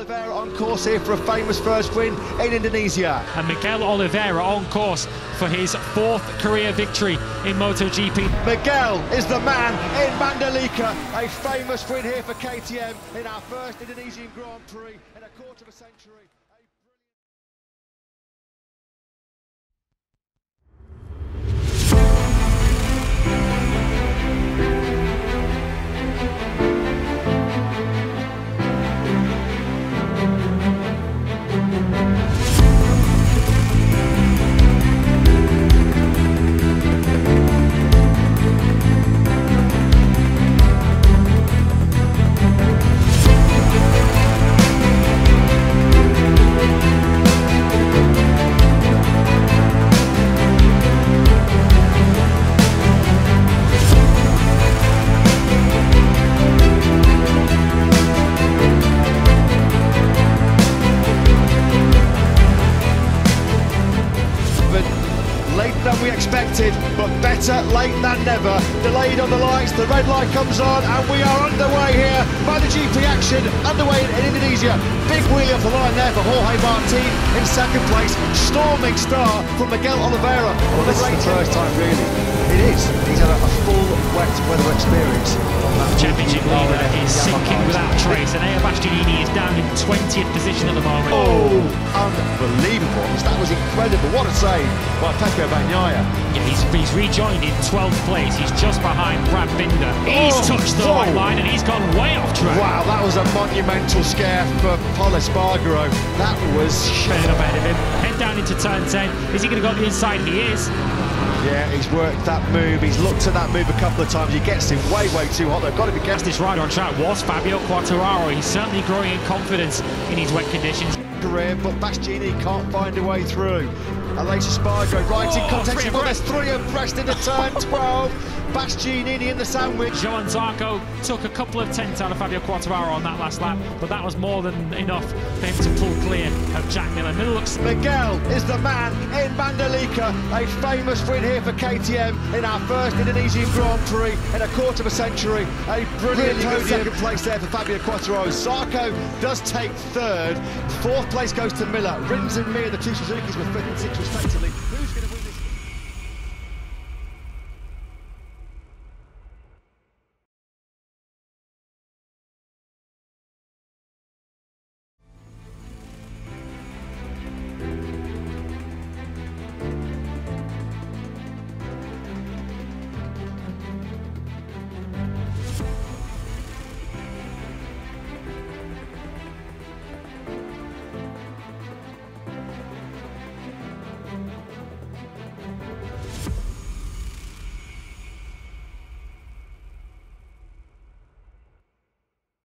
Oliveira on course here for a famous first win in Indonesia. And Miguel Oliveira on course for his 4th career victory in MotoGP. Miguel is the man in Mandalika, a famous win here for KTM in our first Indonesian Grand Prix in a quarter of a century. Later than we expected, but better late than never. Delayed on the lights, the red light comes on, and we are underway here. MotoGP action underway in Indonesia. Big wheelie off the line there for Jorge Martin in 2nd place. Storming start from Miguel Oliveira. Well, this is the first time, really. It is. He's had a full wet weather experience. Championship leader is sinking without trace, and Bastianini is down in 20th position at the moment. Oh, unbelievable. That was incredible. What a save by Pepe Bagnaia. Yeah, he's rejoined in 12th place. He's just behind Brad Binder. He's touched the white line and he's gone way off track. Wow, that was a monumental scare for Pol Espargaro. That was straight up ahead of him. Head down into turn 10. Is he going to go on the inside? He is. Yeah, he's worked that move. He's looked at that move a couple of times. He gets him way too hot. They've got to be careful. This rider on track was Fabio Quartararo. He's certainly growing in confidence in his wet conditions. Career, but Bastianini can't find a way through. Alex Espargaro right in context. Well, there's 3 abreast into turn 12. Bastianini in the sandwich. Johan Zarco took a couple of tenths out of Fabio Quartararo on that last lap, but that was more than enough for him to pull clear of Jack Miller. Miguel is the man in Mandalika, a famous win here for KTM in our first Indonesian Grand Prix in a quarter of a century. A brilliant podium. 2nd place there for Fabio Quartararo. Zarco does take 3rd. 4th place goes to Miller. Rins and Mir, the 2 Suzukis, were 5th and 6th respectively.